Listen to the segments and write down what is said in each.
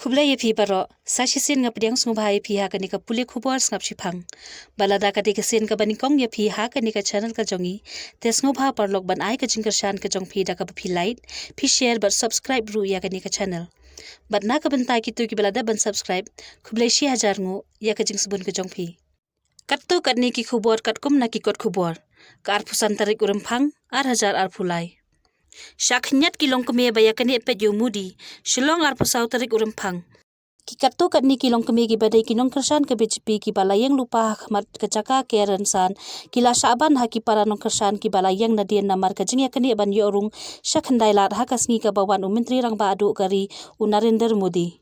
Kublai phi baro sashi sin ngap diang sung bhai phi ha kani ka puli khubor ngap shipang balada ka dik sin ka bani kong ya phi ha kani ka channel ka jongi tes ngo bha par lok ban ai ka jingkar shan ka jong phi da ka phi like phi share but subscribe ru ya kani ka channel but na ka bantai ki tu ki balada ban subscribe kublai shi hajar ngo ya ka jing subun ka jong phi kattu katni ki khubor katkum na ki kot khubor ka ar phusan tarik urum phang ar hajar ar phulai Shaknyat kilong kami bayakani pet yomudi shilong ar pusau tarik urum phang ki kattu katni kilong kami ki badai kinong kersan ke BCP ki balayang lupa khmat kecaka ke ransan kila saban ha ki para nong kersan ki balayang nadien namar ka jingya kani ban yorung shakhandai lat ha kasngi ka bawan menteri rang ba adu kari Narendra Modi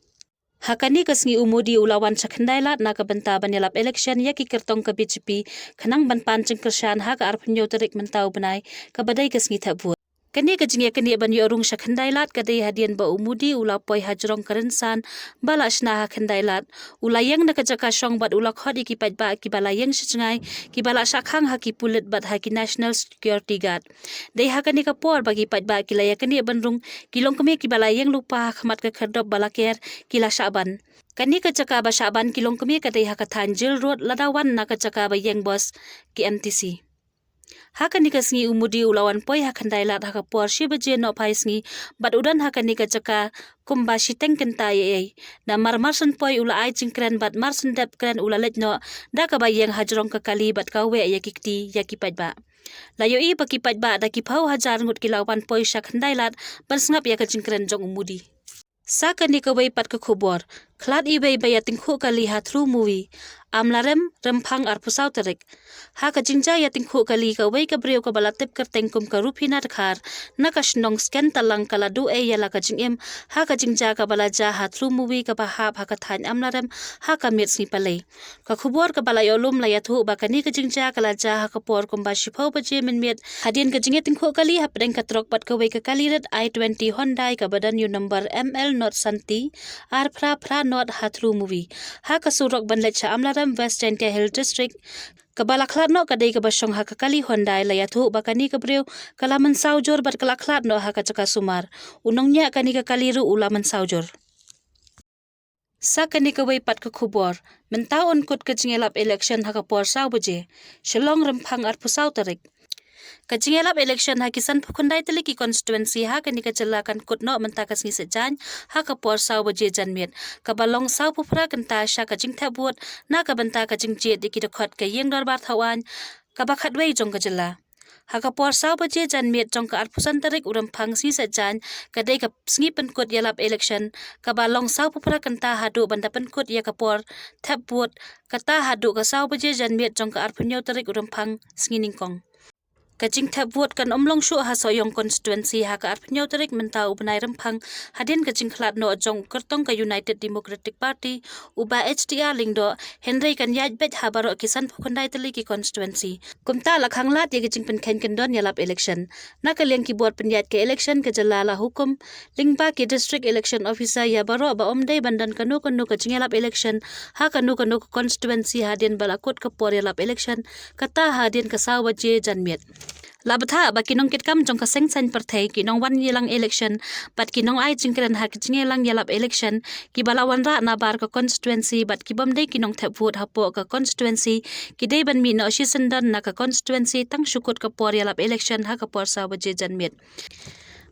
hakani kasngi umudi ulawan shakhandai lat na ka banta banyalap election ya ki kertong ka BCP khanang ban pan jing kersan ha ka ar punyo tarik mentau banai ka badai kasngi thabu Kani kajingya kani ban yorung shakhandai lat kadai hadian ba umudi ula poi hajrong karensan bala shna ha khandai lat ulayang na kajaka shong bat ula khodi ki pat ba ki balayang shchngai ki bala shakhang ha ki pulit bat ha ki national security guard dei ha kani ka por bagi pat ba ki laya kani banrung kilong kami ki balayang lupa khmat ka khardop balaker kila shaban Kani kajaka ba shaban kilong kami kadai ha ka thanjil road ladawan na kajaka ba yang bos ki MTC Hakani kasngi umudi ulawan poi hakandai lat haka por shi baje no paisngi bat udan hakani ka jaka kumba shiteng kenta ye na marmarsan poi ula ai jingkran bat marsan dep kran ula letno da ka bayang hajrong ka kali bat ka we ya kikti ya kipat ba layo I ba kipat ba da ki phau hajar ngut kilawan poi shakhandai lat ban sngap ya ka jingkran jong umudi Sakani ka way pat ka khubor khlad I bay bayating khu kali ha through movie amlarem remphang ar pusau tarik ha ka jingja yating khu kali ka way ka breu ka balatep ka tengkum ka rupina khar na ka shnong scan talang kala du e yala ka jingem ha ka jingja ka balaja ha through movie ka ba ha ka than amlarem ha ka mit sni pale ka khubor ka balayolum la yathu ba kani ka jingja kala ja ha ka por kum ba shipau ba je min met hadien ka jingeting khu kali ha pedeng ka trok pat ka way ka kali red I-20 Hyundai ka badan yu number ML not santi ar phra not ha through movie ha ka surok ban lecha amlarem West India Hill District Kabalaklat no kadai ka basong ha kakali Hyundai la yathu bakani ka breu kalaman saujor bat kalaklat no ha ka chaka sumar unongnya kani ka kaliru ulaman saujor Sa kani ka way pat ka khubor mentau on kut ka jingelap election ha ka por sau baje shillong remphang ar pusau tarik Kajingelap election ha kisan phukundai tali ki constituency ha kani ka chalakan kutno menta kasngi sejan ha ka por sau baje janmet ka balong sau phufra kanta sha ka jingtha buat na ka banta ka jingje diki de khot ka yeng dor bar thawan ka bakhat wei jong ka jala ha ka por sau baje janmet jong ka arphusan tarik uram phang si sejan ka dei ka sngi pen kut yalap election ka balong sau phufra kanta hadu banda pen kut ya ka por thap buat kata hadu ka sau baje janmet jong ka arphunyo tarik uram phang sngi ningkong Kajing thap vote kan omlong shu ha soyong constituency ha ka arpnyo tarik menta ubnai ramphang hadin kajing khlat no jong kertong ka United Democratic Party uba HDR lingdo Henry kan yaj bet ha baro kisan phukundai tali ki constituency kumta lakhang lat ye kajing pen khen kendon yalap election na ka leng ki board pen yaj ke election ka jalala hukum lingba ki district election officer ya baro ba omdai bandan kanu kajing yalap election ha kanu constituency hadin balakut ka por yalap election kata hadin ka saw baje janmet Labatha ba kinong kitkam jong ka seng san parthai kinong wan yelang election but kinong ai jingkran ha kingelang yalap election ki balawan ra na bar ka constituency but ki bamdei kinong thap vote hapo ka constituency ki dei ban mi no shi sandan na ka constituency tang shukut ka por yalap election ha ka por sa baje janmet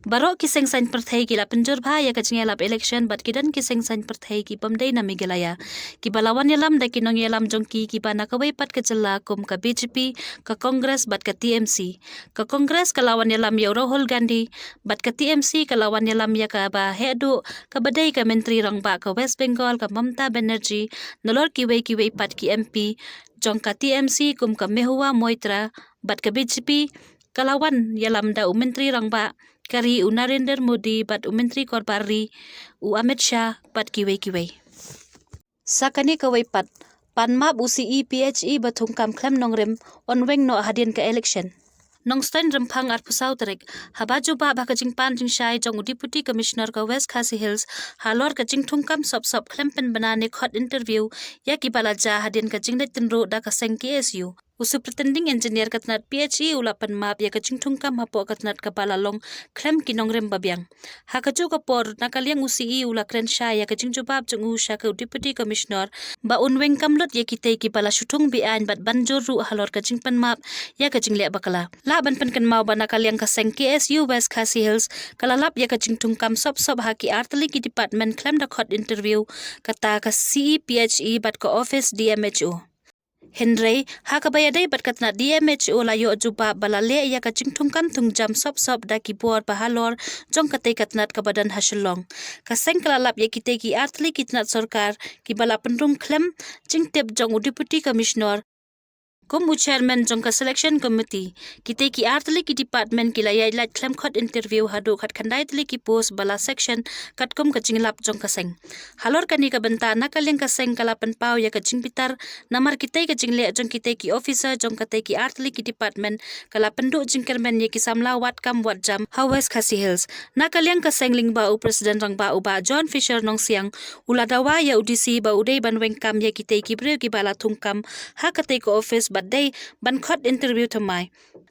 Baro ki seng san parthai ki la penjur bha ya ka jingelap election but kidan ki seng san parthai ki bamdei na migelaya ki balawan yalam da kinong yalam jongki ki bana ka pat ka jalla kum ka BJP ka Congress but ka TMC ka Congress ka lawan yalam ya Rahul Gandhi but ka TMC ka lawan yalam ya ka ba hedu ka badai ka menteri rang ba ka West Bengal ka Mamta Banerjee nolor ki wei pat ki MP jong ka TMC kum ka Mehua Moitra but ka BJP ka lawan yalam da menteri rang ba kari Narendra Modi bat menteri korbari Amit Shah bat kiwei sakani kawai pat panmap UCE PHE bathung kam khlem nongrim on weng no hadien ka election Nongstan remphang ar pusau tarik habaju ba ka jing pan jing shai jong deputy commissioner ka West Khasi Hills halor ka jing thungkam sop khlem pen banane khot interview ya ki bala ja hadien ka jing le tinro da ka seng KSU Usu pretending engineer katnat PhD ulapan map ya kacing tungkam hapo katnat kapala long khlem ki nongrim babiang. Hakaju kapor nakaliang usi ula kren sha ya kacing jubab jung usha ke deputy commissioner ba unweng kamlot ya kitay ki pala syutung bian bat banjur ru halor kacing pan map ya kacing lek bakala. La ban pen kan mau ba nakaliang kaseng KSU West Khasi Hills kalalap ya kacing tungkam sop haki arteli ki department khlem da khot interview kata ka CPHE bat ka office DMHO. Henry hakabayadai bat katna DMHO layo juba balale ya kacing tungkam tungjam sop da kibor bahalor jong katai katnat kabadan hasilong kaseng kalalap ya kitay ki artli kitnat sorkar ki bala pendung khlem jingtep jong deputy commissioner Kumu chairman jong ka selection committee kitay ki artli ki department ki layai lat khlem khot interview hadu khat khandai tli ki post bala section katkum kacing lap jong kaseng halor kani ka benta nakaleng kaseng kalapan pau ya kacing pitar namar kitay kacing le jong kitay ki officer jong katay ki artli ki department kalapan du jingkermen ya ki samla wat kam wat jam West Khasi Hills nakaleng kaseng ling ba u president rang ba u ba John Fisher nong siang uladawa ya UDC ba udai ban weng kam ya kitay ki breu ki bala thungkam ha katay ko office day ban khot interview thamai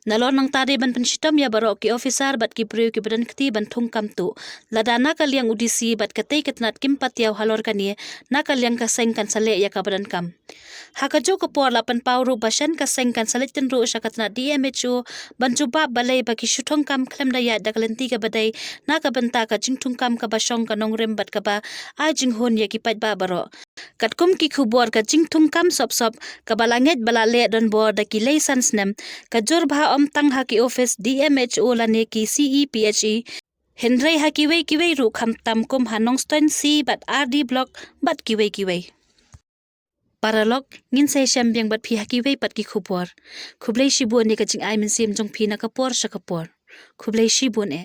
nalon nang tade ban penshitom ya barok ki officer bat ki preu ki badan kti ban thung kam tu ladana kaliang UDC bat katei katnat kim patiaw halor kani na kaliang ka seng kan sale ya ka badan kam hakajo ko por lapan pawru basan ka seng kan salit tin ru syakatna DMHO ban juba balai baki syuthong kam khlem da ya daklenti ka badai na ka benta ka jingthung kam ka basong ka nongrim bat ka ba a jinghon ya ki pat ba baro katkum ki khubor ka jingthung kam sop ka balanget balale don bor da ki license nem ka jor bha om tang ha ki office DMHO lane ki CEPHE Henry ha ki wei ru kham tam kum hanongstoin C bat RD block bat ki wei Paralog ngin say syambiang bat phi ha ki wei pat ki khubor khublei shibun ni ka jing ai min sim jong phi na kapor sha kapor khublei shibun e